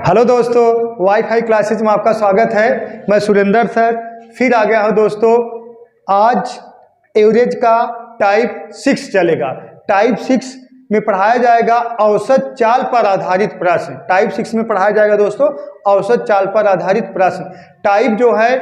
Hello दोस्तों, wifi classes में आपका स्वागत है। मैं सुरेंद्र सर फिर आ गया हूँ दोस्तों। आज एवरेज का टाइप 6 चलेगा। टाइप 6 में पढ़ाया जाएगा औसत चाल पर आधारित प्रश्न। टाइप 6 में पढ़ाया जाएगा दोस्तों औसत चाल पर आधारित प्रश्न। टाइप जो है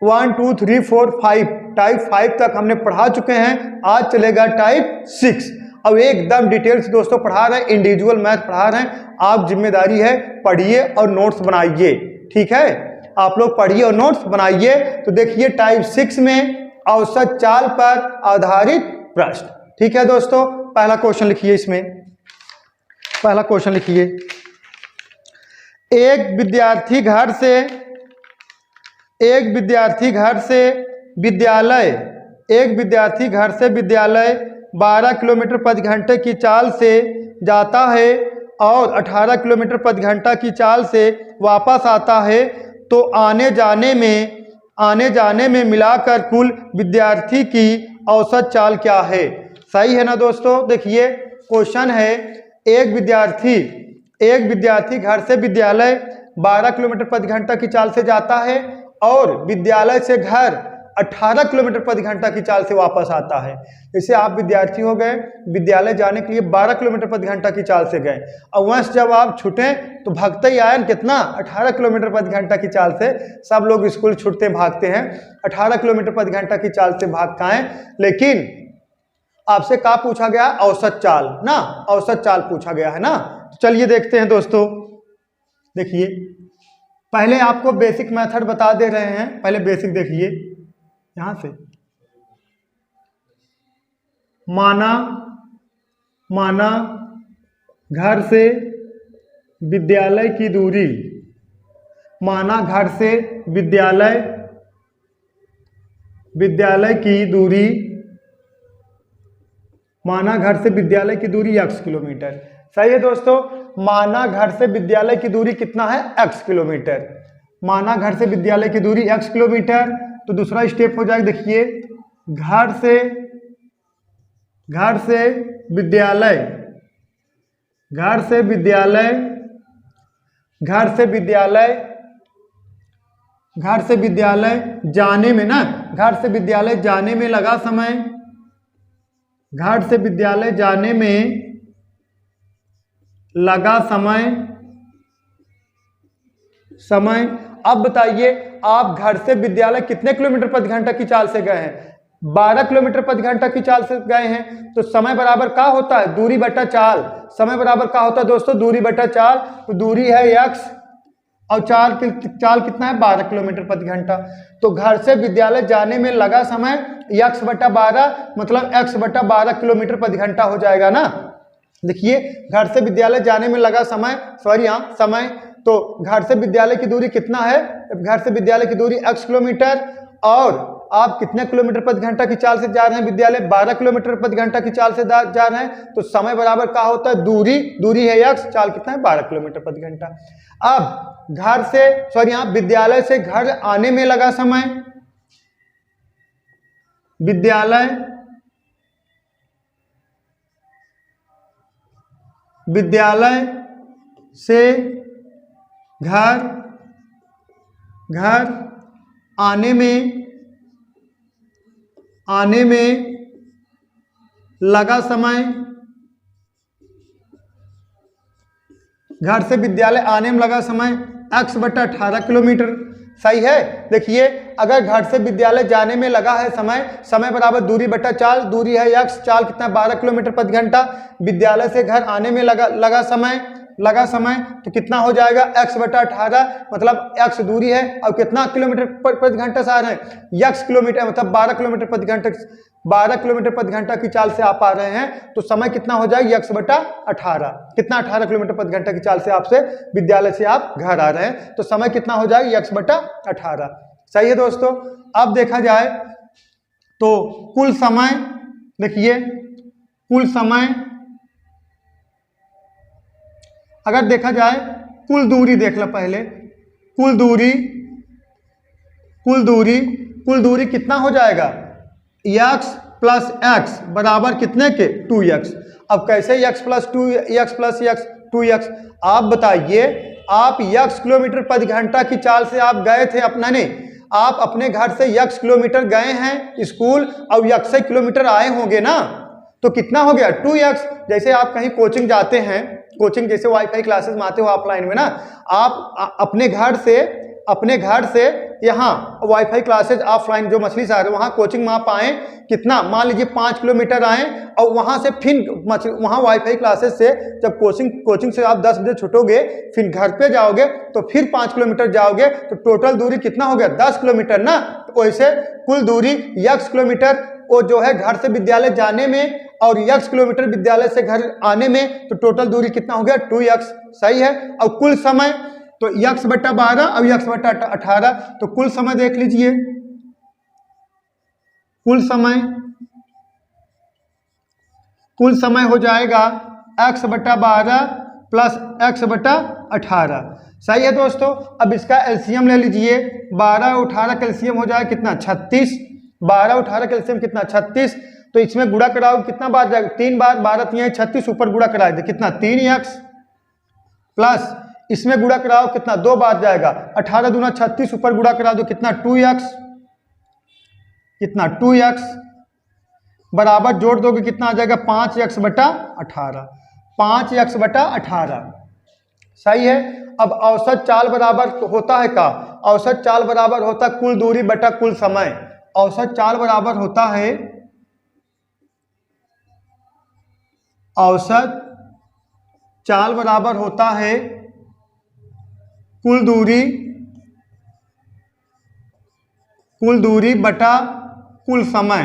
1, 2, 3, 4, 5, टाइप 5 तक हमने पढ़ा चुके हैं। आज चलेगा टाइप 6। अब एकदम डिटेल्स दोस्तों पढ़ा रहे हैं, इंडिविजुअल मैथ पढ़ा रहे हैं। आप जिम्मेदारी है पढ़िए और नोट्स बनाइए, ठीक है। आप लोग पढ़िए और नोट्स बनाइए। तो देखिए टाइप 6 में औसत चाल पर आधारित प्रश्न, ठीक है दोस्तों। पहला क्वेश्चन लिखिए। इसमें पहला क्वेश्चन लिखिए, एक विद्यार्थी घर से विद्यालय 12 किलोमीटर प्रति घंटे की चाल से जाता है और 18 किलोमीटर प्रति घंटा की चाल से वापस आता है, तो आने जाने में मिलाकर कुल विद्यार्थी की औसत चाल क्या है। सही है ना दोस्तों। देखिए क्वेश्चन है, एक विद्यार्थी घर से विद्यालय 12 किलोमीटर प्रति घंटा की चाल से जाता है और विद्यालय से घर 18 किलोमीटर प्रति घंटा की चाल से वापस आता है। जैसे आप विद्यार्थी हो गए, विद्यालय जाने के लिए 12 किलोमीटर प्रति घंटा की चाल से गए और वहाँ से जब आप छूटे तो भागते ही आए कितना, 18 किलोमीटर प्रति घंटा की चाल से। सब लोग स्कूल छूटते भागते हैं, 18 किलोमीटर प्रति घंटा की चाल से भागते हैं। लेकिन आपसे क्या पूछा गया, औसत चाल ना, औसत चाल पूछा गया है ना। तो चलिए देखते हैं दोस्तों। देखिए पहले आपको बेसिक मेथड बता दे रहे हैं। पहले बेसिक देखिए, यहां से माना घर से विद्यालय की दूरी, माना घर से विद्यालय की दूरी x किलोमीटर। सही है दोस्तों। माना घर से विद्यालय की दूरी कितना है, x किलोमीटर। माना घर से विद्यालय की दूरी x किलोमीटर। तो दूसरा स्टेप हो जाएगा। देखिए घर से विद्यालय जाने में ना, घर से विद्यालय जाने में लगा समय, घर से विद्यालय जाने में लगा समय। अब बताइए आप घर से विद्यालय कितने किलोमीटर प्रति घंटा की चाल से गए हैं, 12 किलोमीटर प्रति घंटा की चाल से गए हैं। तो समय बराबर क्या होता है, दूरी बटा चाल। समय बराबर क्या होता है दोस्तों, दूरी बटा चाल। तो दूरी है x और चाल कितना है, 12 किलोमीटर प्रति घंटा। तो घर से विद्यालय जाने में लगा समय x बटा 12, मतलब x बटा 12 किलोमीटर प्रति घंटा हो जाएगा ना। देखिए घर से विद्यालय जाने में लगा समय, समय। तो घर से विद्यालय की दूरी कितना है, घर से विद्यालय की दूरी x किलोमीटर, और आप कितने किलोमीटर प्रति घंटा की चाल से जा रहे हैं विद्यालय, 12 किलोमीटर प्रति घंटा की चाल से जा रहे हैं। तो समय बराबर क्या होता है, दूरी है x, चाल कितना है, 12 किलोमीटर प्रति घंटा। अब विद्यालय से घर आने में लगा समय, विद्यालय से घर आने में लगा समय, घर से विद्यालय आने में लगा समय x बटा 18 किलोमीटर। सही है। देखिए अगर घर से विद्यालय जाने में लगा है समय बराबर दूरी बटा चाल। दूरी है x, चाल कितना, 12 किलोमीटर प्रति घंटा। विद्यालय से घर आने में लगा समय तो कितना हो जाएगा, x बटा 18, मतलब x दूरी है और कितना किलोमीटर प्रति घंटा से आ रहे हैं, x किलोमीटर, मतलब 12 किलोमीटर प्रति घंटा की चाल से आप आ रहे हैं। तो समय कितना हो जाएगा, x बटा 18। कितना, 18 किलोमीटर प्रति घंटा की चाल से आपसे विद्यालय से आप घर आ रहे हैं। तो समय कितना हो जाएगा, x बटा 18। सही है दोस्तों। अब देखा जाए तो कुल समय, देखिए कुल समय, अगर देखा जाए कुल दूरी देख लो पहले। कुल दूरी कितना हो जाएगा, x प्लस x बराबर कितने के, 2x। अब कैसे x प्लस 2x, आप बताइए आप यक्स किलोमीटर प्रति घंटा की चाल से आप गए थे अपना नहीं, आप अपने घर से यक्स किलोमीटर गए हैं स्कूल और यक्स किलोमीटर आए होंगे ना, तो कितना हो गया 2x। जैसे आप कहीं कोचिंग जाते हैं, कोचिंग जैसे वाईफाई क्लासेस में आते हो ऑफलाइन में ना, आप अपने घर से यहाँ वाईफाई क्लासेज ऑफलाइन जो मछली शहर है वहाँ कोचिंग में आप आए, कितना मान लीजिए 5 किलोमीटर आए और वहाँ से फिर वहाँ वाईफाई क्लासेज से जब कोचिंग से आप 10 बजे छुटोगे फिर घर पे जाओगे तो फिर 5 किलोमीटर जाओगे, तो टोटल दूरी कितना हो गया 10 किलोमीटर ना। तो वैसे कुल दूरी x किलोमीटर वो जो है घर से विद्यालय जाने में और x किलोमीटर विद्यालय से घर आने में, तो टोटल दूरी कितना हो गया 2x। सही है। और कुल समय तो x/12 और x/18, तो कुल समय देख लीजिए, कुल समय हो जाएगा x/12 प्लस x/18। सही है दोस्तों। अब इसका एलसीएम ले लीजिए, 12 और 18 का एलसीएम हो जाएगा कितना 36, 12 और 18 का एलसीएम कितना 36, तो इसमें गुणा कराओ कितना बार जाएगा 3 बार, 12 3 36, ऊपर गुणा कराए थे कितना 3x, प्लस इसमें गुणा कराओ कितना 2 बार जाएगा 18 दूना 36, ऊपर गुणा करा दो कितना 2x, कितना 2x, बराबर जोड़ दोगे कितना आ जाएगा 5x/18, 5x/18। सही है। अब औसत चाल बराबर होता है का, औसत चाल बराबर होता है कुल दूरी बटा कुल समय। औसत चाल बराबर होता है, औसत चाल बराबर होता है कुल दूरी बटा कुल समय।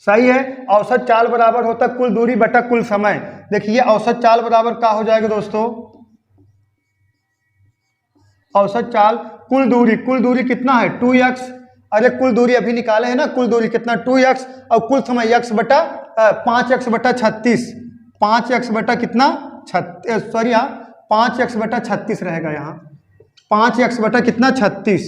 सही है। औसत चाल बराबर होता है कुल दूरी बटा कुल समय। देखिए औसत चाल बराबर क्या हो जाएगा दोस्तों, औसत चाल कुल दूरी कितना है 2x, अरे कुल दूरी अभी निकाले हैं ना, कुल दूरी कितना 2x और कुल समय x बटा 5x/36, 5x बटा कितना 5x/36 रहेगा यहाँ, 5x बटा कितना 36।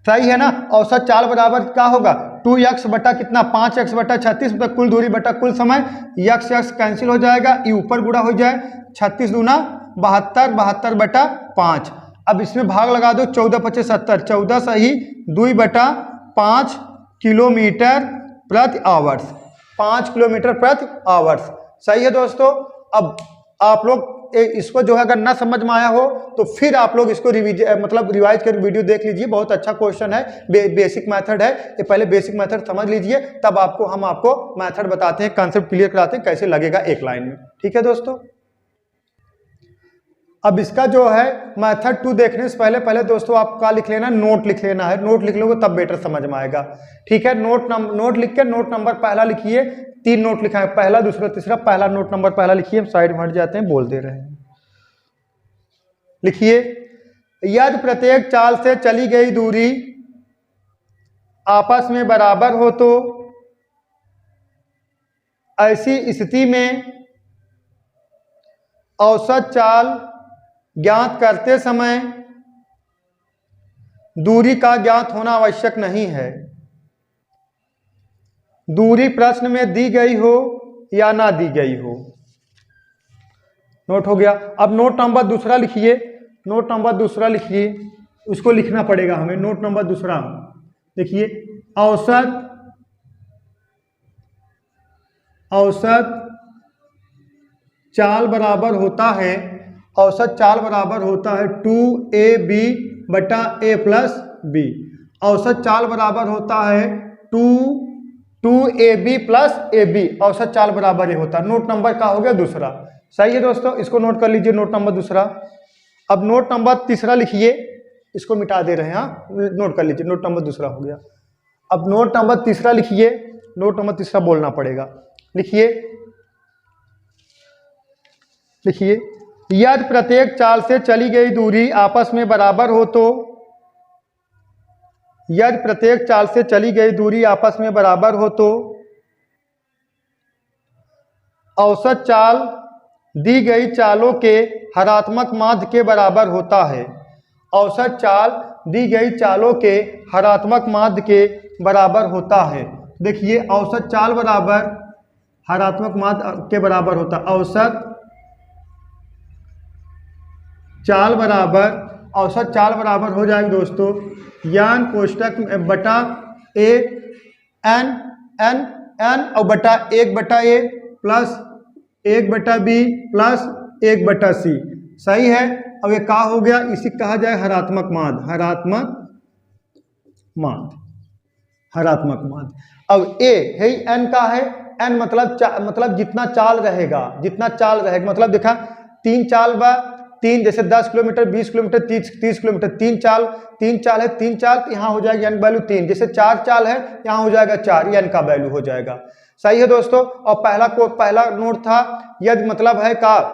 सही है ना। औसत चाल बराबर क्या होगा 2x बटा कितना 5x/36 मतलब कुल दूरी बटा कुल समय, x कैंसिल हो जाएगा, ये ऊपर गुणा हो जाए 36 दूना 72, 72/5। अब इसमें भाग लगा दो 14 × 5 = 70, 14 सही 2/5 किलोमीटर प्रति आवर्स, 5 किलोमीटर प्रति आवर्स। सही है दोस्तों। अब आप लोग इसको जो है अगर ना समझ में आया हो तो फिर आप लोग इसको रिवाइज कर वीडियो देख लीजिए, बहुत अच्छा क्वेश्चन है, बेसिक मेथड है ये, पहले बेसिक मेथड समझ लीजिए तब हम आपको मेथड बताते हैं, कॉन्सेप्ट क्लियर कराते हैं कैसे लगेगा एक लाइन में। ठीक है दोस्तों। अब इसका जो है मेथड 2 देखने से पहले दोस्तों आपका लिख लेना, नोट लिख लेना है, नोट लिख लोगे तब बेटर समझ में आएगा। ठीक है। नोट लिख के नोट नंबर पहला लिखिए, 3 नोट लिखा है, पहला दूसरा तीसरा, पहला नोट नंबर पहला लिखिए, हम साइड में हट जाते हैं, बोल दे रहे हैं। लिखिए, यदि प्रत्येक चाल से चली गई दूरी आपस में बराबर हो तो ऐसी स्थिति में औसत चाल ज्ञात करते समय दूरी का ज्ञात होना आवश्यक नहीं है। दूरी प्रश्न में दी गई हो या ना दी गई हो। नोट हो गया। अब नोट नंबर दूसरा लिखिए, नोट नंबर दूसरा लिखिए, उसको लिखना पड़ेगा हमें। नोट नंबर दूसरा देखिए, औसत चाल बराबर होता है, औसत चाल बराबर होता है 2ab/a+b। औसत चाल बराबर होता है 2ab+ab, औसत चाल बराबर ये होता है। नोट नंबर का हो गया दूसरा। सही है दोस्तों, इसको नोट कर लीजिए, नोट नंबर दूसरा। अब नोट नंबर तीसरा लिखिए, इसको मिटा दे रहे हैं, हाँ नोट कर लीजिए, नोट नंबर दूसरा हो गया। अब नोट नंबर तीसरा लिखिए, नोट नंबर तीसरा बोलना पड़ेगा। लिखिए, यदि प्रत्येक चाल से चली गई दूरी आपस में बराबर हो तो, यदि प्रत्येक चाल से चली गई दूरी आपस में बराबर हो तो औसत चाल दी गई चालों के हरात्मक माध्य के बराबर होता है। औसत चाल दी गई चालों के हरात्मक माध्य के बराबर होता है। देखिए, औसत चाल बराबर हरात्मक माद के बराबर होता है। औसत चाल बराबर हो जाएगा दोस्तों यान कोष्टक बटा ए एन एन एन और बटा 1/a plus 1/b plus 1/c। सही है। अब ये क्या हो गया, इसी कहा जाए हरात्मक माद। अब ए है एन का है, एन मतलब जितना चाल रहेगा मतलब देखा 3 चाल बा 3, जैसे 10 किलोमीटर 20 किलोमीटर 30 किलोमीटर 3 चाल है 3 चाल तो यहाँ हो जाएगा एन वैल्यू 3। जैसे 4 चाल है यहाँ हो जाएगा 4, एन का वैल्यू हो जाएगा। सही है दोस्तों। और पहला नोट था यदि मतलब है का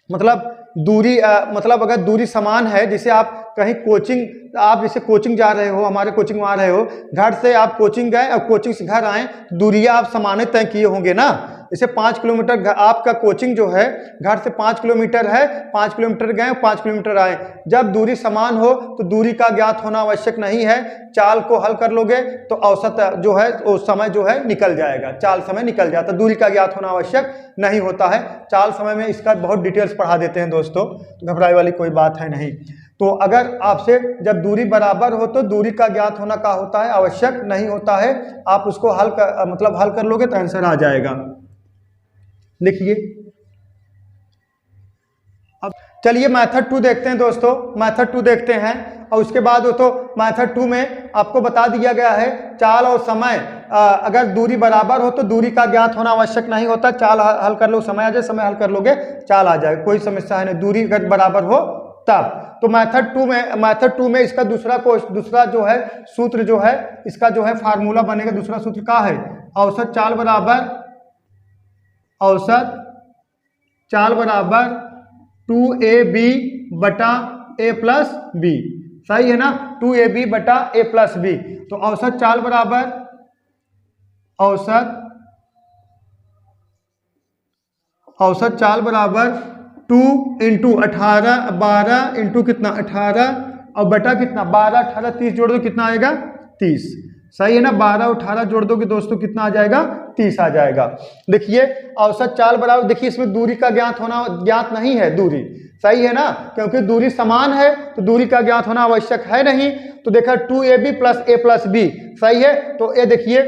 मतलब दूरी मतलब अगर दूरी समान है, जैसे आप कहीं कोचिंग जा रहे हो, हमारे कोचिंग में आ रहे हो, घर से आप कोचिंग गए और कोचिंग से घर आए, दूरियां आप समान तय किए होंगे ना। जैसे 5 किलोमीटर आपका कोचिंग जो है घर से 5 किलोमीटर है, 5 किलोमीटर गए 5 किलोमीटर आए। जब दूरी समान हो तो दूरी का ज्ञात होना आवश्यक नहीं है। चाल को हल कर लोगे तो औसत जो है वो समय जो है निकल जाएगा, चाल समय निकल जाता है, दूरी का ज्ञात होना आवश्यक नहीं होता है। चाल समय में इसका बहुत डिटेल्स पढ़ा देते हैं दोस्तों, तो घबराने वाली कोई बात है नहीं। तो अगर आपसे जब दूरी बराबर हो तो दूरी का ज्ञात होना क्या होता है, आवश्यक नहीं होता है। आप उसको हल कर लोगे तो आंसर आ जाएगा। लिखिए। अब चलिए मेथड 2 देखते हैं दोस्तों, मेथड 2 देखते हैं। और उसके बाद दोस्तों मेथड 2 में आपको बता दिया गया है चाल और समय अगर दूरी बराबर हो तो दूरी का ज्ञात होना आवश्यक नहीं होता। चाल हल कर लो, समय आ जाए, समय हल कर लोगे चाल आ जाए, कोई समस्या है नहीं, दूरी अगर बराबर हो तब। तो मेथड 2 में इसका दूसरा जो है सूत्र जो है इसका जो है फार्मूला बनेगा। दूसरा सूत्र क्या है, औसत चाल बराबर 2ab बटा a प्लस b। सही है ना, 2ab बटा a प्लस b। तो औसत चाल बराबर 2 इंटू 18 12 इंटू कितना 18 और बटा कितना 12 18 30 जोड़ दो कितना आएगा 30। सही है ना, 12 और 18 जोड़ दोगे दोस्तों कितना आ जाएगा 30 आ जाएगा। देखिए औसत चाल बराबर, देखिए इसमें दूरी का ज्ञात नहीं है दूरी। सही है ना, क्योंकि दूरी समान है तो दूरी का ज्ञात होना आवश्यक है नहीं। तो देखा 2ab plus a plus b। सही है। तो ये देखिए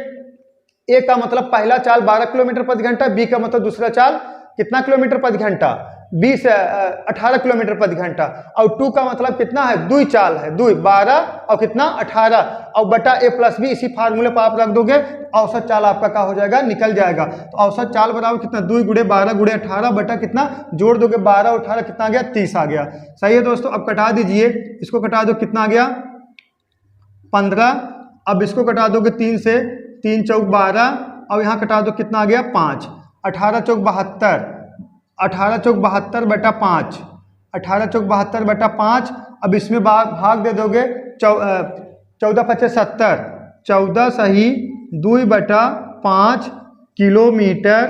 a का मतलब पहला चाल 12 किलोमीटर प्रति घंटा, b का मतलब दूसरा चाल कितना किलोमीटर प्रति घंटा 18 किलोमीटर प्रति घंटा। और 2 का मतलब कितना है, दुई चाल है, 12 और कितना 18 और बटा a प्लस b। इसी फार्मूले पर आप रख दोगे औसत चाल आपका क्या हो जाएगा, निकल जाएगा। तो औसत चाल बराबर कितना 2 गुणे 12 गुणे 18 बटा कितना जोड़ दोगे 12 और 18 कितना आ गया 30 आ गया। सही है दोस्तों। अब कटा दीजिए, इसको कटा दो कितना आ गया 15। अब इसको कटा दोगे 3 से, 3 चौक 12 और यहाँ कटा दो कितना आ गया 5, 18 चौक 72, 18 चौक 72 बटा 5, 18 चौक 72 बटा 5। अब इसमें भाग दे दोगे 14 पचे 70, 14 सही 2 बटा 5 किलोमीटर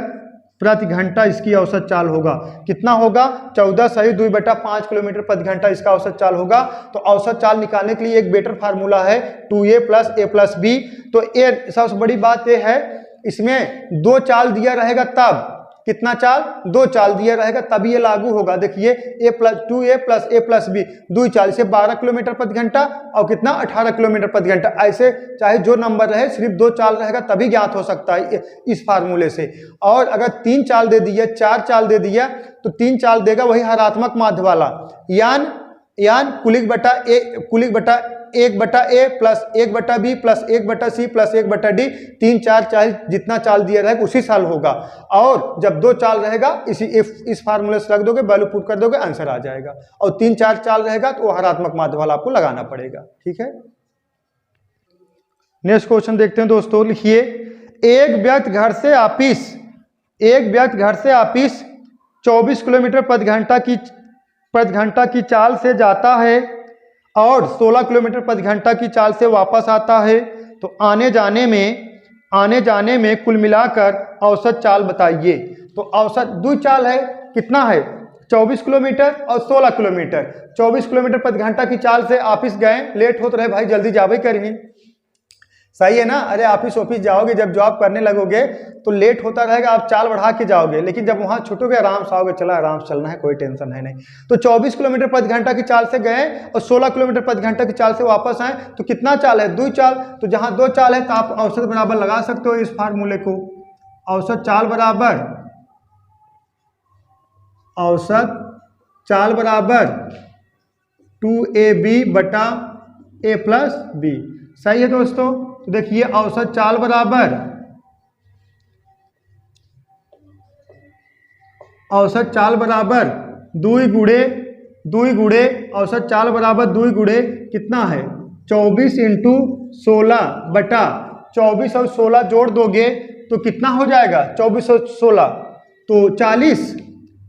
प्रति घंटा इसकी औसत चाल होगा। कितना होगा 14 सही 2 बटा 5 किलोमीटर प्रति घंटा इसका औसत चाल होगा। तो औसत चाल निकालने के लिए एक बेटर फार्मूला है 2a plus a plus b। तो ये सबसे बड़ी बात यह है, इसमें 2 चाल दिया रहेगा तब, कितना चाल 2 चाल दिया रहेगा तभी ये लागू होगा। देखिए 2a plus a plus b 2 चाल से 12 किलोमीटर प्रति घंटा और कितना 18 किलोमीटर प्रति घंटा। ऐसे चाहे जो नंबर रहे सिर्फ 2 चाल रहेगा तभी ज्ञात हो सकता है इस फार्मूले से। और अगर 3 चाल दे दिया 4 चाल दे दिया तो 3 चाल देगा वही हरात्मक माध्य वाला, यान कुलिक बटा 1/a plus 1/b plus 1/c plus 1/d। 3 4 चाल जितना चाल दिया रहेगा उसी साल होगा। और जब 2 चाल रहेगा इस फार्मूले से रख दोगे, वैल्यू पुट कर दोगे, आंसर आ जाएगा। और 3 4 चाल रहेगा तो वो हरात्मक माध्य वाला आपको लगाना पड़ेगा। ठीक है, नेक्स्ट क्वेश्चन देखते हैं दोस्तों। लिखिए एक व्यक्ति घर से ऑफिस 24 किलोमीटर प्रति घंटा की चाल से जाता है और 16 किलोमीटर प्रति घंटा की चाल से वापस आता है। तो आने जाने में कुल मिलाकर औसत चाल बताइए। तो औसत 2 चाल है, कितना है 24 किलोमीटर और 16 किलोमीटर। 24 किलोमीटर प्रति घंटा की चाल से ऑफिस गए, लेट होते रहे भाई जल्दी जावे करिए। सही है ना। अरे ऑफिस ऑफिस जाओगे, जब जॉब करने लगोगे तो लेट होता रहेगा, आप चाल बढ़ा के जाओगे, लेकिन जब वहां छूटोगे आराम से आओगे, चला आराम से चलना है, कोई टेंशन है नहीं। तो 24 किलोमीटर प्रति घंटा की चाल से गए और 16 किलोमीटर प्रति घंटा की चाल से वापस आए, तो कितना चाल है? 2 चाल। तो जहां 2 चाल है तो आप औसत बराबर लगा सकते हो इस फार्मूले को। औसत चाल बराबर 2ab बटा a प्लस बी। सही है दोस्तों। तो देखिए औसत चाल बराबर दो गुणे औसत चाल बराबर 2 गुणे कितना है? 24 इंटू 16 बटा 24 और 16 जोड़ दोगे तो कितना हो जाएगा? 24 और 16 तो 40।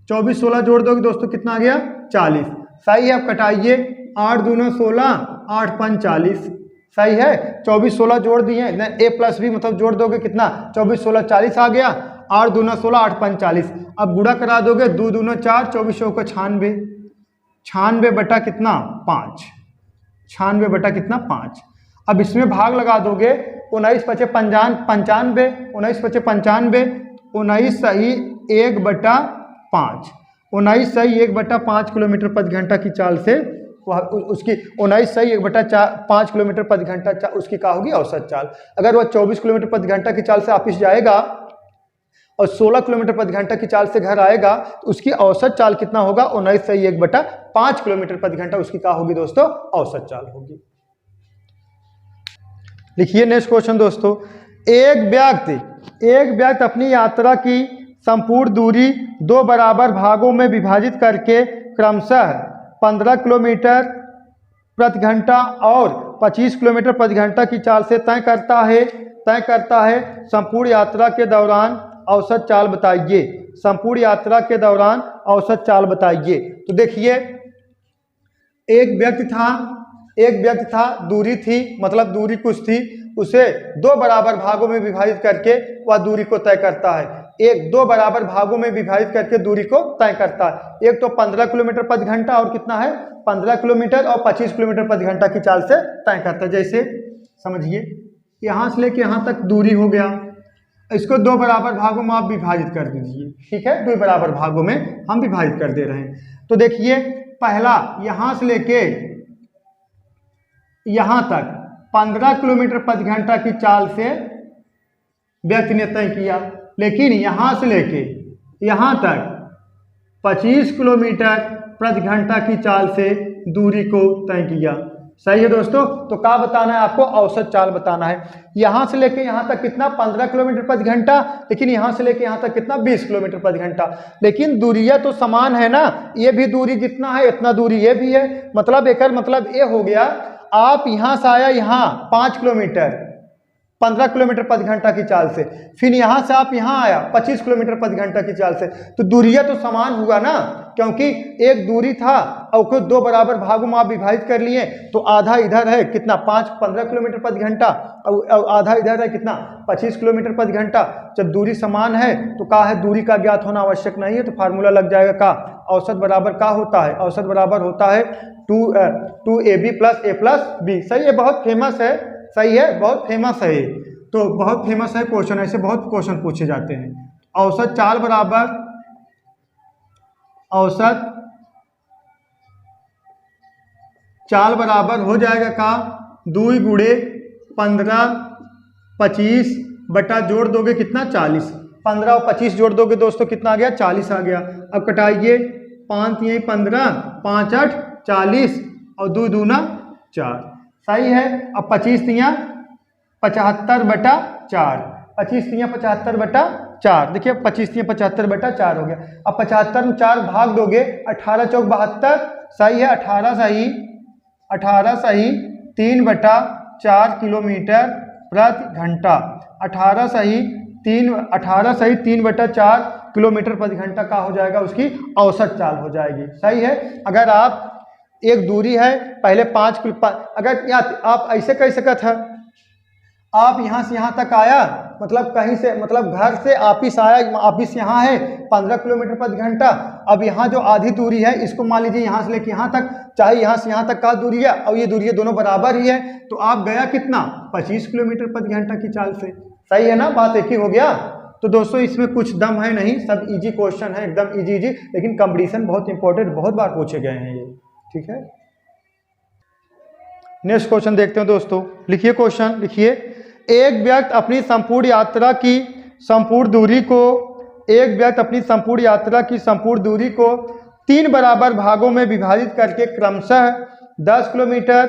24 16 जोड़ दोगे दोस्तों कितना आ गया? 40। सही है। आप कटाइए, 8 दूना 16, 8 5 40। सही है। 24 16 जोड़ दिए, ए प्लस बी मतलब जोड़ दोगे कितना? 24 16 40 आ गया। 8 दूना 16, 8 5 40। अब गुणा करा दोगे, 2 दूना 4, 24 का 96, 96 बटा कितना? 5। 96 बटा कितना? 5। अब इसमें भाग लगा दोगे, 19 पचे 95, 19 पचे 95, 19 सही 1 बटा 5, 19 सही 1 बटा 5 किलोमीटर प्रति घंटा की चाल से उसकी 19 सही 1 बटा 5 किलोमीटर प्रति घंटा उसकी क्या होगी? औसत चाल। अगर वह 24 किलोमीटर प्रति घंटा की चाल से ऑफिस जाएगा और 16 किलोमीटर प्रति घंटा की चाल से घर आएगा तो उसकी औसत चाल कितना होगा? 19 सही 1 बटा 5 किलोमीटर प्रति घंटा उसकी क्या होगी दोस्तों? औसत चाल होगी। लिखिए नेक्स्ट क्वेश्चन दोस्तों। एक व्यक्ति अपनी यात्रा की संपूर्ण दूरी 2 बराबर भागों में विभाजित करके क्रमशः 15 किलोमीटर प्रति घंटा और 25 किलोमीटर प्रति घंटा की चाल से तय करता है। संपूर्ण यात्रा के दौरान औसत चाल बताइए। संपूर्ण यात्रा के दौरान औसत चाल बताइए। तो देखिए एक व्यक्ति था, दूरी थी, मतलब दूरी कुछ थी, उसे 2 बराबर भागों में विभाजित करके वह दूरी को तय करता है। 2 बराबर भागों में विभाजित करके दूरी को तय करता है। एक तो 15 किलोमीटर प्रति घंटा और कितना है? 15 किलोमीटर और 25 किलोमीटर प्रति घंटा की चाल से तय करता है। जैसे समझिए यहाँ से लेके यहाँ तक दूरी हो गया, इसको 2 बराबर भागों में आप विभाजित कर दीजिए। ठीक है, 2 बराबर भागों में हम विभाजित कर दे रहे हैं। तो देखिए पहला यहाँ से लेके यहाँ तक 15 किलोमीटर प्रति घंटा की चाल से व्यक्ति ने तय किया, लेकिन यहाँ से लेके यहाँ तक 25 किलोमीटर प्रति घंटा की चाल से दूरी को तय किया। सही है दोस्तों। तो क्या बताना है आपको? औसत चाल बताना है। यहाँ से लेके यहाँ तक कितना? 15 किलोमीटर प्रति घंटा, लेकिन यहाँ से लेके यहाँ तक कितना? 20 किलोमीटर प्रति घंटा। लेकिन दूरियाँ तो समान है ना, ये भी दूरी जितना है इतना दूरी ये भी है। मतलब एक मतलब ये हो गया, आप यहाँ से आया यहाँ 5 किलोमीटर 15 किलोमीटर प्रति घंटा की चाल से, फिर यहाँ से आप यहाँ आया 25 किलोमीटर प्रति घंटा की चाल से, तो दूरियाँ तो समान हुआ ना, क्योंकि एक दूरी था और उसको 2 बराबर भागों में आप विभाजित कर लिए, तो आधा इधर है कितना? 15 किलोमीटर प्रति घंटा और आधा इधर है कितना? 25 किलोमीटर प्रति घंटा। जब दूरी समान है तो क्या है? दूरी का ज्ञात होना आवश्यक नहीं है, तो फार्मूला लग जाएगा का? औसत बराबर का होता है? औसत बराबर होता है 2ab plus a plus B. सही है, बहुत फेमस है। सही है, बहुत फेमस है, तो बहुत फेमस है क्वेश्चन, ऐसे बहुत क्वेश्चन पूछे जाते हैं। औसत चाल बराबर हो जाएगा का? 2 गुणे 15 25 बटा जोड़ दोगे कितना? 40। 15 और 25 जोड़ दोगे दोस्तों कितना आ गया? 40 आ गया। अब कटाइए, 5 यही 15, 5 8 40 और 2 दूना 4। सही है। अब 25 तियाँ 75 बटा 4, 25 तियाँ 75 बटा 4। देखिए 25 तियाँ 75 बटा 4 हो गया। अब 75 में 4 भाग दोगे, 18 चौक 72। सही है, 18 सही 3 बटा 4 किलोमीटर प्रति घंटा। 18 सही 3 बटा 4 किलोमीटर प्रति घंटा का हो जाएगा, उसकी औसत चाल हो जाएगी। सही है। अगर आप एक दूरी है, पहले 5 अगर आप ऐसे कह सकते हैं, आप यहाँ से यहाँ तक आया, मतलब कहीं से, मतलब घर से ऑफिस आया, ऑफिस यहाँ है 15 किलोमीटर प्रति घंटा। अब यहाँ जो आधी दूरी है इसको मान लीजिए यहाँ से लेके यहाँ तक, चाहे यहाँ से यहाँ तक का दूरी है और ये दूरी है, दोनों बराबर ही है, तो आप गया कितना 25 किलोमीटर प्रति घंटा की चाल से। सही है ना, बात एक ही हो गया। तो दोस्तों इसमें कुछ दम है नहीं, सब इजी क्वेश्चन है, एकदम इजी, लेकिन कंपटीशन बहुत इंपॉर्टेंट, बहुत बार पूछे गए हैं ये। ठीक है, नेक्स्ट क्वेश्चन देखते हैं दोस्तों। लिखिए क्वेश्चन, लिखिए एक व्यक्ति अपनी संपूर्ण यात्रा की संपूर्ण दूरी को 3 बराबर भागों में विभाजित करके क्रमशः 10 किलोमीटर,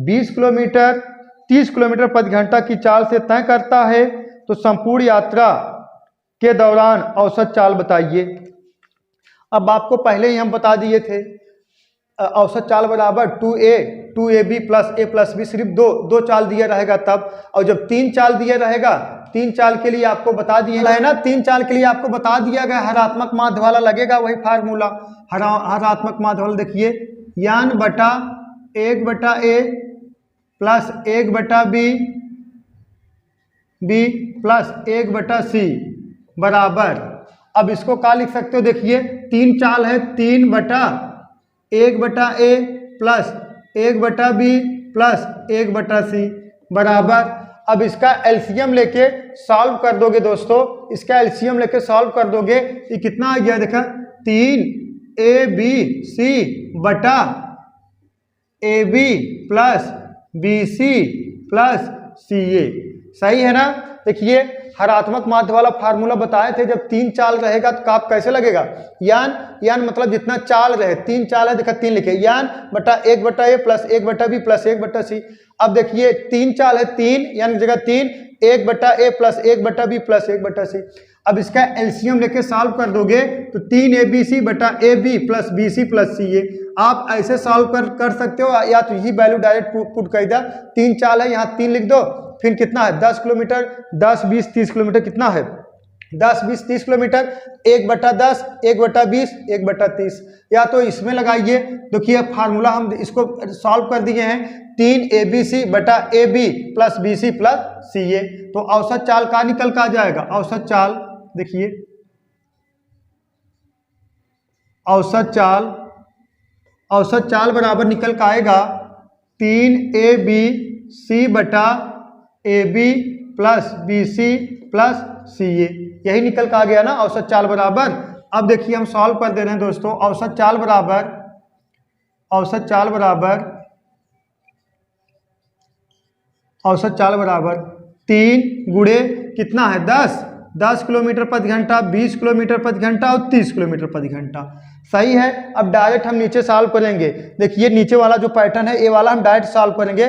20 किलोमीटर, 30 किलोमीटर प्रति घंटा की चाल से तय करता है, तो संपूर्ण यात्रा के दौरान औसत चाल बताइए। अब आपको पहले ही हम बता दिए थे, औसत चाल बराबर 2ab plus a plus b, सिर्फ दो चाल दिया रहेगा तब। और जब 3 चाल दिया रहेगा, 3 चाल के लिए आपको बता दिए है ना, 3 चाल के लिए आपको बता दिया गया, हरात्मक माध्य वाला लगेगा, वही फार्मूला हरात्मक माध्य वाला। देखिए यान बटा 1/a plus 1/b plus 1/c बराबर, अब इसको क्या लिख सकते हो, देखिए 3 चाल है, 3/1/a plus 1/b plus 1/c बराबर। अब इसका एलसीएम लेके सॉल्व कर दोगे दोस्तों, इसका एलसीएम लेके सॉल्व कर दोगे, ये कितना आ गया, देखा 3abc बटा ab plus bc plus ca। सही है ना। देखिए हरात्मक माध्य वाला फार्मूला बताए थे, जब 3 चाल रहेगा तो काप कैसे लगेगा, यान मतलब जितना चाल रहे, 3 चाल है, देखा 3 लिखे, यान बटा 1/a plus 1/b plus 1/c। अब देखिए 3 चाल है, 3 यान की जगह 3, 1/a plus 1/b plus 1/c। अब इसका एलसीएम लेके सॉल्व कर दोगे तो 3abc बटा ab plus bc plus ca। आप ऐसे सॉल्व कर सकते हो, या तो यही वैल्यू डायरेक्ट पुट कर दिया, 3 चाल है, यहाँ 3 लिख दो, फिर कितना है 10 किलोमीटर, 10, 20, 30 किलोमीटर, कितना है 10, 20, 30 किलोमीटर, 1/10, 1/20, 1/30, या तो इसमें लगाइए। देखिए फार्मूला हम इसको सॉल्व कर दिए हैं, 3abc बटा ab plus bc plus ca। तो औसत चाल का निकल का आ जाएगा, औसत चाल देखिए, औसत चाल बराबर निकल का आएगा 3abc बटा ab plus bc plus ca, यही निकल का आ गया ना औसत चाल बराबर। अब देखिए हम सॉल्व कर दे रहे हैं दोस्तों, औसत चाल बराबर 3 गुणे कितना है 10 किलोमीटर प्रति घंटा, 20 किलोमीटर प्रति घंटा और 30 किलोमीटर प्रति घंटा। सही है। अब डायरेक्ट हम नीचे सॉल्व करेंगे, देखिए नीचे वाला जो पैटर्न है ए वाला हम डायरेक्ट सॉल्व करेंगे।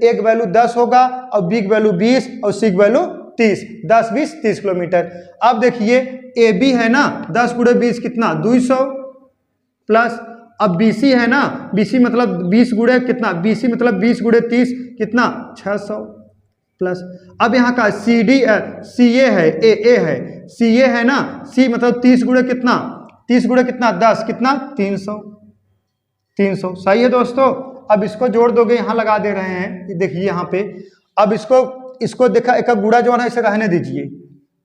एक वैल्यू 10 होगा और बी की वैल्यू 20 और सी की वैल्यू 30, 10, 20, 30 किलोमीटर। अब देखिए ए बी है ना, 10 गुणे 20 कितना 200 प्लस, अब BC है ना, BC मतलब 20 गुणे कितना, BC मतलब 20 गुणे 30 कितना 600 प्लस। अब यहाँ का CA है, A है, CA है ना, C मतलब 30 गुणे कितना 10 कितना 300। सही है दोस्तों। अब इसको जोड़ दोगे, यहाँ लगा दे रहे हैं, देखिए यहाँ पे। अब इसको देखा, एक गुड़ा जो है इसे रहने दीजिए,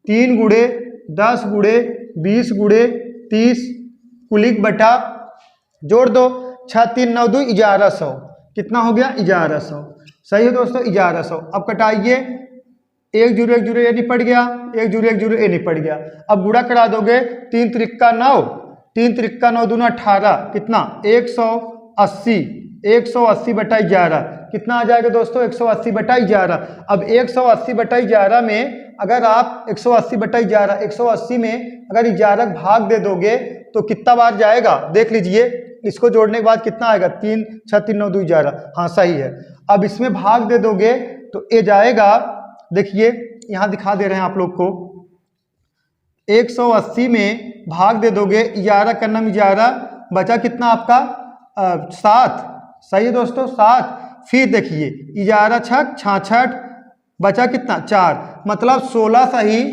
3 गुणे 10 गुणे 20 गुणे 30 कुलिक बटा, जोड़ दो 6, 3, 9, 2, 1100, कितना हो गया 1100। सही है दोस्तों, 1100। अब कटाइए, 1 जुड़े 1 जुड़े ए निपट गया, 1 जुड़े 1 जुड़े ए निपट गया। अब गुड़ा करा दोगे, 3 त्रिक्का 9, 3 त्रिक्का 9 दूना 18, कितना 180, 180 बटा 11 कितना आ जाएगा दोस्तों 180 बटा 11। अब 180 बटा 11 में अगर आप 180 बटा 11, 180 में अगर 11 भाग दे दोगे तो कितना बार जाएगा देख लीजिए। इसको जोड़ने के बाद कितना आएगा 3, 6, 3, 9, 2, 11। हाँ सही है। अब इसमें भाग दे दोगे तो ए जाएगा, देखिए यहाँ दिखा दे रहे हैं आप लोग को, 180 में भाग दे दोगे 11 का नाम 11, बचा कितना आपका 7। सही है दोस्तों 7। फिर देखिए 11 छक 66, बचा कितना 4, मतलब 16 सही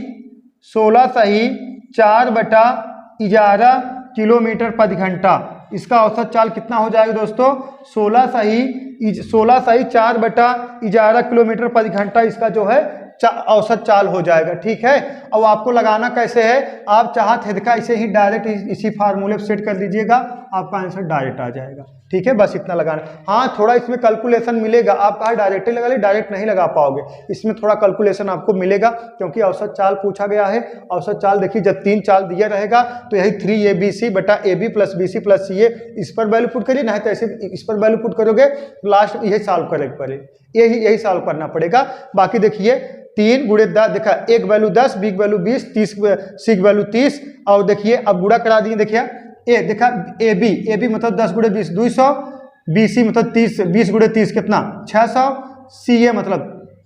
4 बटा 11 किलोमीटर प्रति घंटा। इसका औसत चाल कितना हो जाएगा दोस्तों? 16 सही 4/11 किलोमीटर प्रति घंटा इसका जो है औसत चाल हो जाएगा। ठीक है, अब आपको लगाना कैसे है, आप चाहते थे का इसे ही डायरेक्ट इसी फार्मूले पे सेट कर दीजिएगा, आपका आंसर डायरेक्ट आ जाएगा। ठीक है, बस इतना लगाना। हाँ, थोड़ा इसमें कैलकुलेशन मिलेगा, आप कहा डायरेक्ट ही लगा ले, डायरेक्ट नहीं लगा पाओगे, इसमें थोड़ा कैलकुलेशन आपको मिलेगा क्योंकि औसत चाल पूछा गया है। औसत चाल देखिए, जब 3 चाल दिया रहेगा तो यही 3ABC/AB + BC + CA इस पर वैल्यू पुट करिए, नहीं तो ऐसे इस पर वैल्यू पुट करोगे लास्ट में यही सॉल्व करेगा पड़े, यही सॉल्व करना पड़ेगा। बाकी देखिए 3 × 10 देखा, एक वैल्यू 10, बी की वैल्यू 20, सी की वैल्यू 30, और देखिए अब गुणा करा दिए। देखिए ए देखा, AB मतलब 10 × 20 200, BC मतलब 20 × 30 कितना 600, CA मतलब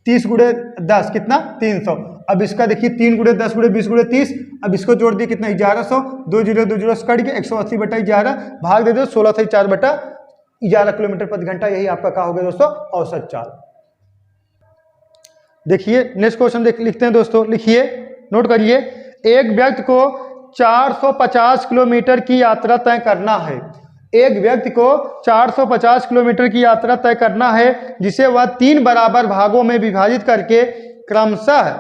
30 × 10 कितना 300। अब इसका देखिए 3 × 10 × 20 × 30, अब इसको जोड़ दिए कितना 1100, 2 0 2 0 कट गया, 180/11 भाग दे दो 16 से 4/11 किलोमीटर प्रति घंटा, यही आपका क्या हो गया दोस्तों? औसत चाल। देखिए नेक्स्ट क्वेश्चन लिखते हैं दोस्तों, लिखिए नोट करिए। एक व्यक्ति को 450 किलोमीटर की यात्रा तय करना है। एक व्यक्ति को 450 किलोमीटर की यात्रा तय करना है, जिसे वह 3 बराबर भागों में विभाजित करके क्रमशः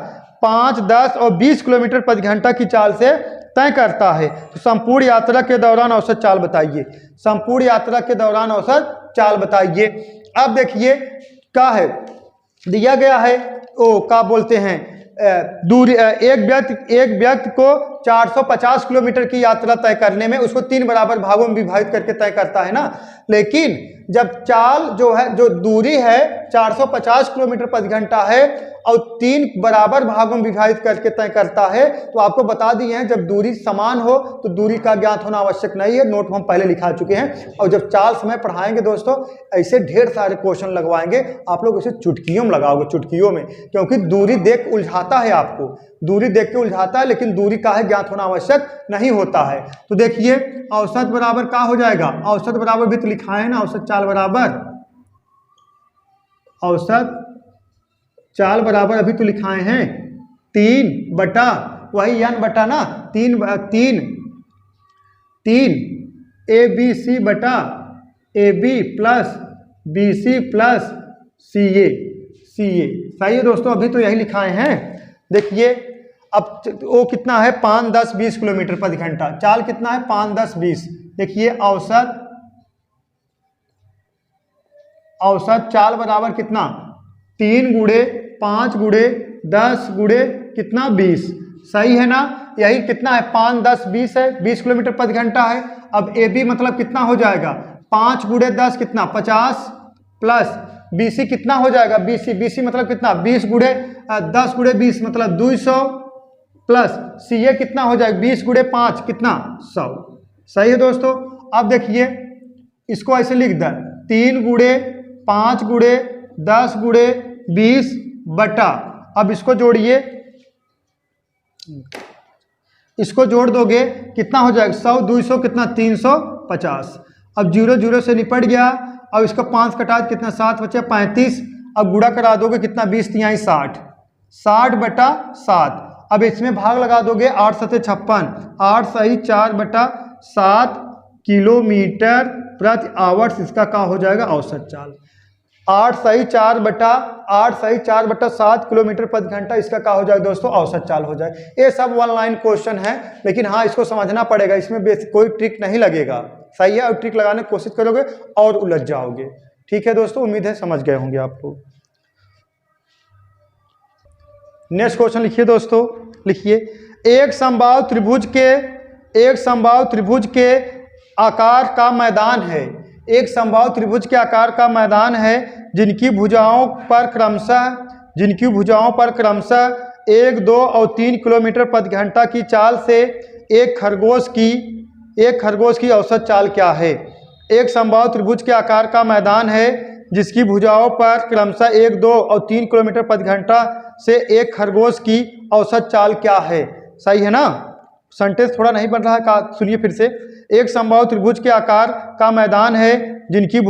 5, 10 और 20 किलोमीटर प्रति घंटा की चाल से तय करता है। तो संपूर्ण यात्रा के दौरान औसत चाल बताइए। संपूर्ण यात्रा के दौरान औसत चाल बताइए। अब देखिए क्या है दिया गया है, क्या बोलते हैं, दूरी। एक व्यक्ति को 450 किलोमीटर की यात्रा तय करने में उसको 3 बराबर भागों में विभाजित करके तय करता है ना। लेकिन जब चाल जो है, जो दूरी है 450 किलोमीटर प्रति घंटा है और 3 बराबर भागों में विभाजित करके तय करता है, तो आपको बता दिए हैं जब दूरी समान हो तो दूरी का ज्ञात होना आवश्यक नहीं है, नोट हम पहले लिखा चुके हैं। और जब चाल समय पढ़ाएंगे दोस्तों, ऐसे ढेर सारे क्वेश्चन लगवाएंगे, आप लोग इसे चुटकियों में लगाओगे, चुटकियों में, क्योंकि दूरी देख उलझाता है, आपको दूरी देख के उलझाता है, लेकिन दूरी का है ज्ञात होना आवश्यक नहीं होता है। तो देखिए औसत बराबर क्या हो जाएगा, औसत बराबर भी तो लिखा है ना, औसत चाल बराबर, औसत चाल बराबर अभी तो लिखाए हैं 3 बटा वही n बटा ना 3 ABC बटा AB plus BC plus CA सही है दोस्तों, अभी तो यही लिखाए हैं। देखिए अब वो कितना है 5, 10, 20 किलोमीटर प्रति घंटा, चाल कितना है 5, 10, 20। देखिए औसत चाल बराबर कितना 3 × 5 × 10 × कितना 20, सही है ना। यही कितना है 5, 10, 20 है, 20 किलोमीटर प्रति घंटा है। अब AB मतलब कितना हो जाएगा 5 × 10 कितना 50 प्लस BC कितना हो जाएगा BC मतलब कितना 20 × 10 × 20 मतलब 200 प्लस CA कितना हो जाएगा 20 × 5 कितना 100, सही है दोस्तों। अब देखिए इसको ऐसे लिख दें 3 × 5 × 10 × 20 बटा, अब इसको जोड़िए, इसको जोड़ दोगे कितना हो जाएगा 100 200 कितना 350। अब 0 0 से निपट गया, अब इसका 5 कटा कितना 7 बचा 35। अब गुणा करा दोगे कितना 20 × 60, 60/7। अब इसमें भाग लगा दोगे 8 × 7 = 56, 8 सही 4/7 किलोमीटर प्रति आवर्स, इसका क्या हो जाएगा औसत चाल। 8 सही 4/7 किलोमीटर प्रति घंटा, इसका क्या हो जाएगा दोस्तों औसत चाल हो जाए। ये सब 1 लाइन क्वेश्चन है, लेकिन हाँ इसको समझना पड़ेगा, इसमें बेसिक कोई ट्रिक नहीं लगेगा, सही है। और ट्रिक लगाने की कोशिश करोगे और उलझ जाओगे। ठीक है दोस्तों, उम्मीद है समझ गए होंगे आप लोग। नेक्स्ट क्वेश्चन लिखिए दोस्तों, लिखिए एक समबाहु त्रिभुज के आकार का मैदान है। एक समबाहु त्रिभुज के आकार का मैदान है जिनकी भुजाओं पर क्रमशः 1, 2 और 3 किलोमीटर प्रति घंटा की चाल से एक खरगोश की औसत चाल क्या है। एक समबाहु त्रिभुज के आकार का मैदान है जिसकी भुजाओं पर क्रमशः 1, 2 और 3 किलोमीटर प्रति घंटा से एक खरगोश की औसत चाल क्या है, सही है ना। सेंटेंस थोड़ा नहीं बन रहा है, सुनिए फिर से। एक समबाहु त्रिभुज के आकार का मैदान है जिनकी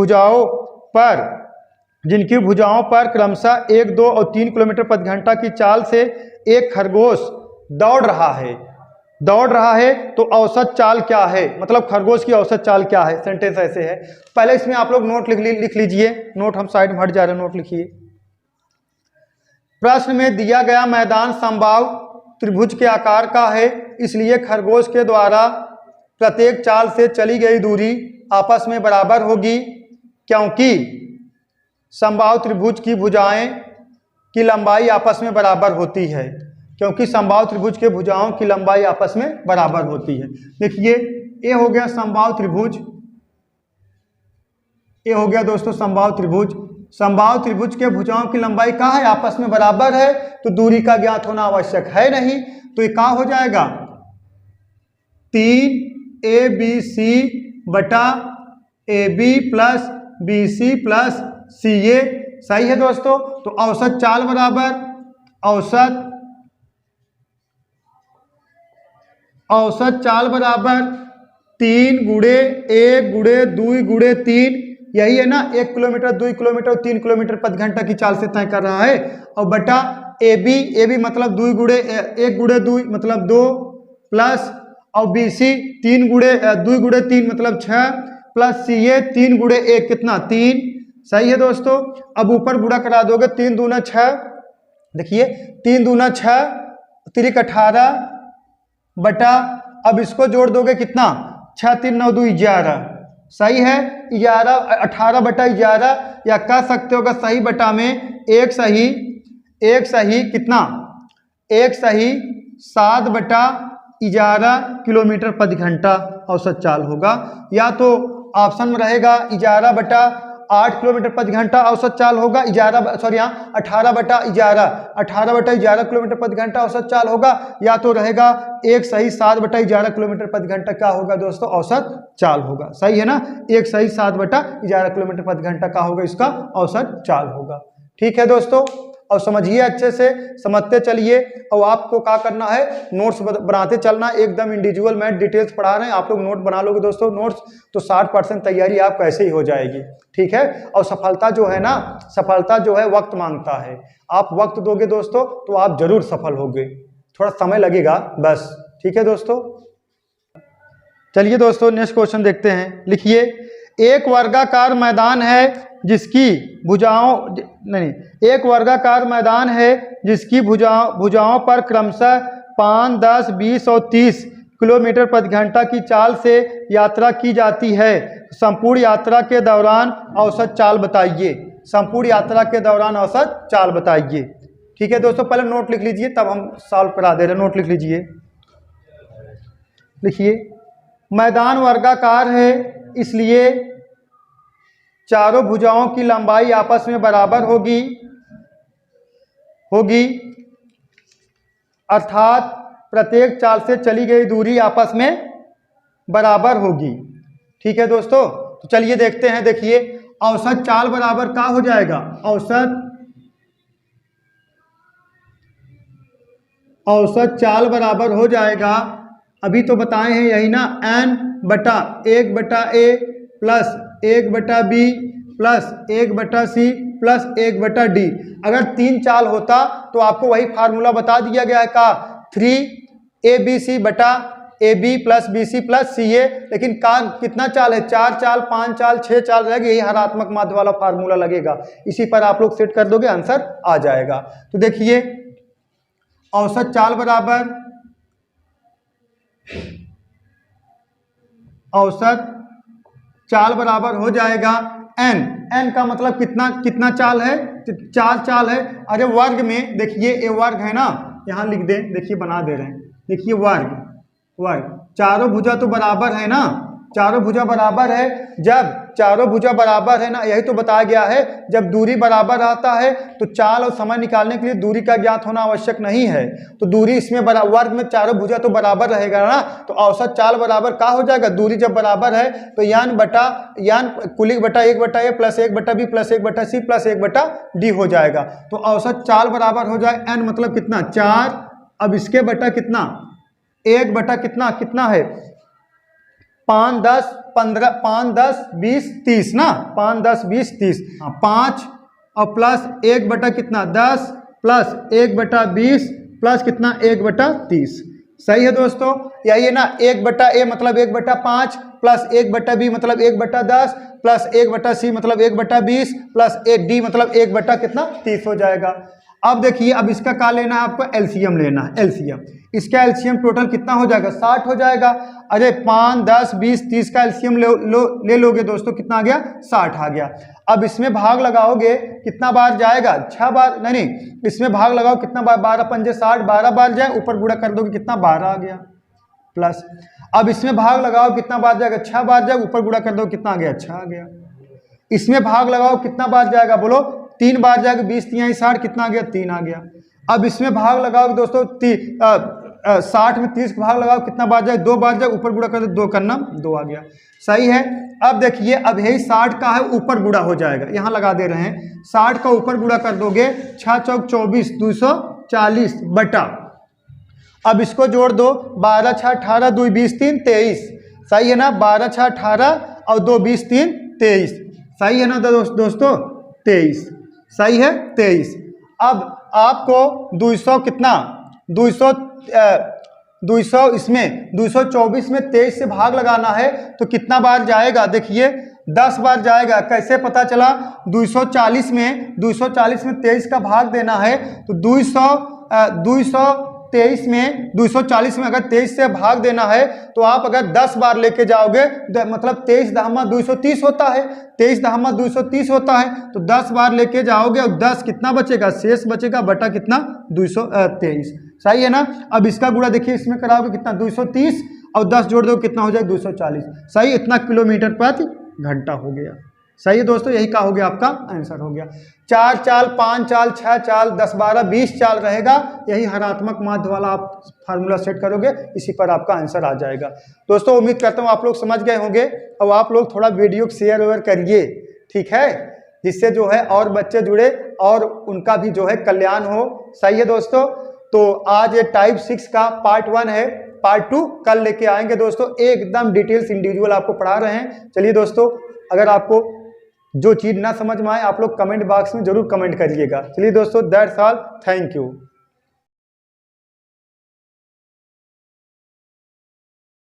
भुजाओं पर क्रमशः 1, 2 और 3 किलोमीटर प्रति घंटा की चाल से एक खरगोश दौड़ रहा है। दौड़ रहा है तो औसत चाल क्या है, मतलब खरगोश की औसत चाल क्या है। सेंटेंस ऐसे है। पहले इसमें आप लोग नोट लिख लीजिए। नोट हम साइड में हट जा रहे हैं, नोट लिखिए। प्रश्न में दिया गया मैदान समबाहु त्रिभुज के आकार का है, इसलिए खरगोश के द्वारा प्रत्येक चाल से चली गई दूरी आपस में बराबर होगी, क्योंकि समबाहु त्रिभुज की भुजाएं की लंबाई आपस में बराबर होती है। क्योंकि समबाहु त्रिभुज के भुजाओं की लंबाई आपस में बराबर होती है। देखिए ये हो गया समबाहु त्रिभुज, ये हो गया दोस्तों समबाहु त्रिभुज। समबाहु त्रिभुज के भुजाओं की लंबाई क्या है, आपस में बराबर है, तो दूरी का ज्ञात होना आवश्यक है नहीं। तो ये क्या हो जाएगा 3ABC बटा AB plus BC plus CA। सही है दोस्तों। तो औसत चाल बराबर औसत चाल बराबर 3 गुणे 1 गुणे 2 गुणे 3, यही है ना 1 किलोमीटर 2 किलोमीटर 3 किलोमीटर प्रति घंटा की चाल से तय कर रहा है। और बटा AB मतलब 2 गुणे 1 गुणे 2 मतलब 2 प्लस और BC 2 गुणे 3 मतलब 6 प्लस CA 3 गुणे 1 कितना 3। सही है दोस्तों। अब ऊपर गुणा करा दोगे 3 दूना 6, देखिए 3 दूना 6 3 18 बटा, अब इसको जोड़ दोगे कितना 6 3 9 2 11। सही है 11 18 बटा 11, या कह सकते होगा सही बटा में एक सही कितना 7 बटा 11 किलोमीटर प्रति घंटा औसत चाल होगा। या तो ऑप्शन में रहेगा 11 बटा 8 किलोमीटर प्रति घंटा औसत चाल होगा, 18 बटा 11 किलोमीटर प्रति घंटा औसत चाल होगा, या तो रहेगा एक सही 7 बटा 11 किलोमीटर प्रति घंटा क्या होगा दोस्तों औसत चाल होगा। सही है ना, एक सही 7 बटा 11 किलोमीटर प्रति घंटा का होगा इसका औसत चाल होगा। ठीक है दोस्तों, और समझिए अच्छे से, समझते चलिए। और आपको क्या करना है, नोट्स बनाते चलना, एकदम इंडिविजुअल मैथ डिटेल्स पढ़ा रहे हैं, आप लोग नोट बना लोगे दोस्तों नोट्स, तो 60% तैयारी आप कैसे ही हो जाएगी। ठीक है। और सफलता जो है ना, सफलता जो है वक्त मांगता है। आप वक्त दोगे दोस्तों तो आप जरूर सफल होगे, थोड़ा समय लगेगा बस। ठीक है दोस्तों, चलिए दोस्तों नेक्स्ट क्वेश्चन देखते हैं। लिखिए एक वर्गाकार मैदान है जिसकी भुजाओं पर क्रमशः 5, 10, 20 और 30 किलोमीटर प्रति घंटा की चाल से यात्रा की जाती है। संपूर्ण यात्रा के दौरान औसत चाल बताइए। संपूर्ण यात्रा के दौरान औसत चाल बताइए। ठीक है दोस्तों, पहले नोट लिख लीजिए तब हम सॉल्व करा दे रहे हैं। नोट लिख लीजिए। लिखिए मैदान वर्गाकार है, इसलिए चारों भुजाओं की लंबाई आपस में बराबर होगी अर्थात प्रत्येक चाल से चली गई दूरी आपस में बराबर होगी। ठीक है दोस्तों, तो चलिए देखते हैं। देखिए औसत चाल बराबर क्या हो जाएगा, औसत चाल बराबर हो जाएगा, अभी तो बताए हैं यही ना, n बटा 1 बटा a प्लस 1 बटा b प्लस 1 बटा c प्लस 1 बटा d। अगर 3 चाल होता तो आपको वही फार्मूला बता दिया गया है का 3abc बटा ab plus bc plus ca, लेकिन का कितना चाल है, 4 चाल 5 चाल 6 चाल रहेगी, यही हरात्मक माध्य वाला फार्मूला लगेगा। इसी पर आप लोग सेट कर दोगे, आंसर आ जाएगा। तो देखिए औसत चाल बराबर हो जाएगा n का मतलब कितना चाल है, 4 चाल है। अरे वर्ग में देखिए ये वर्ग है ना, यहाँ लिख दें, देखिए बना दे रहे हैं। देखिए वर्ग चारों भुजा तो बराबर है ना, चारों भुजा बराबर है। जब चारों भुजा बराबर है ना, यही तो बताया गया है, जब दूरी बराबर आता है तो चाल और समय निकालने के लिए दूरी का ज्ञात होना आवश्यक नहीं है। तो दूरी इसमें वर्ग में चारों भुजा तो बराबर रहेगा ना, तो औसत चाल बराबर क्या हो जाएगा, दूरी जब बराबर है तो यान कुलिक बटा 1 बटा a प्लस 1 बटा b प्लस 1 बटा c प्लस 1 बटा d हो जाएगा। तो औसत चाल बराबर हो जाए n मतलब कितना 4, अब इसके बटा कितना 1 बटा कितना है 5, 10, 15, 5, 10, 20, 30 ना, 5, 10, 20, 30, 5 और प्लस 1 बटा कितना 10 प्लस 1 बटा 20 प्लस कितना 1 बटा 30। सही है दोस्तों, यही है ना। 1/a मतलब 1/5 प्लस 1/b मतलब 1/10 प्लस 1/c मतलब 1/20 प्लस d मतलब 1/ कितना 30 हो जाएगा। अब देखिए, अब इसका क्या लेना है आपको, एलसीएम लेना है। एलसीएम, इसका एलसीएम टोटल कितना हो जाएगा, 60 हो जाएगा। अरे 5, 10, 20, 30 का एलसीएम ले लोगे दोस्तों, कितना आ गया, 60 आ गया। अब इसमें भाग लगाओगे, कितना बार जाएगा, 6 बार, नहीं, इसमें भाग लगाओ कितना बार, 12 पंजे 60, 12 बार जाए, ऊपर गुणा कर दोगे कितना, 12 आ गया प्लस। अब इसमें भाग लगाओ कितना बार जाएगा, 6 बार जाएगा, ऊपर गुणा कर दो कितना आ गया, 6 आ गया। इसमें भाग लगाओ कितना बार जाएगा, बोलो 3 बार जाएगा, 20 3 60 कितना आ गया, 3 आ गया। अब इसमें भाग लगाओ दोस्तों 60 में 30 भाग लगाओ कितना बार जाए, 2 बार जाए, ऊपर गुणा कर दो, 2 करना 2 आ गया। सही है। अब देखिए, अब यही 60 का है, ऊपर गुणा हो जाएगा, यहाँ लगा दे रहे हैं, 60 का ऊपर गुणा कर दोगे, 6 चौक 24, 240 बटा, अब इसको जोड़ दो, 12 6 18, 2 20 3 23, सही है ना, 12 6 18 और 2 20 3 23, सही है ना दोस्तों, 23, सही है 23। अब आपको 200 कितना, 200 इसमें 224 में 23 से भाग लगाना है, तो कितना बार जाएगा, देखिए 10 बार जाएगा। कैसे पता चला, 240 में 23 का भाग देना है, तो 223 में 240 में अगर 23 से भाग देना है, तो आप अगर 10 बार लेके जाओगे, मतलब 23 दहमा 230 होता है, 23 दहमा 230 होता है, तो 10 बार लेके जाओगे और 10 कितना बचेगा, शेष बचेगा, बटा कितना 223, सही है ना। अब इसका गुणा देखिए, इसमें कराओगे कितना 230 और 10 जोड़ दो कितना हो जाएगा 240, सही, इतना किलोमीटर प्रति घंटा हो गया। सही है दोस्तों, यही का हो गया, आपका आंसर हो गया। 4 चाल, 5 चाल, 6 चाल, 10 12 20 चाल रहेगा, यही हरात्मक माध्य वाला आप फार्मूला सेट करोगे, इसी पर आपका आंसर आ जाएगा। दोस्तों उम्मीद करता हूँ आप लोग समझ गए होंगे। अब आप लोग थोड़ा वीडियो शेयर वेयर करिए, ठीक है, जिससे जो है और बच्चे जुड़े और उनका भी जो है कल्याण हो। सही है दोस्तों, तो आज ये टाइप 6 का पार्ट 1 है, पार्ट 2 कल लेके आएंगे दोस्तों, एकदम डिटेल्स इंडिविजुअल आपको पढ़ा रहे हैं। चलिए दोस्तों, अगर आपको जो चीज़ ना समझ में आए, आप लोग कमेंट बॉक्स में जरूर कमेंट करिएगा। चलिए दोस्तों, दैट्स ऑल, थैंक यू।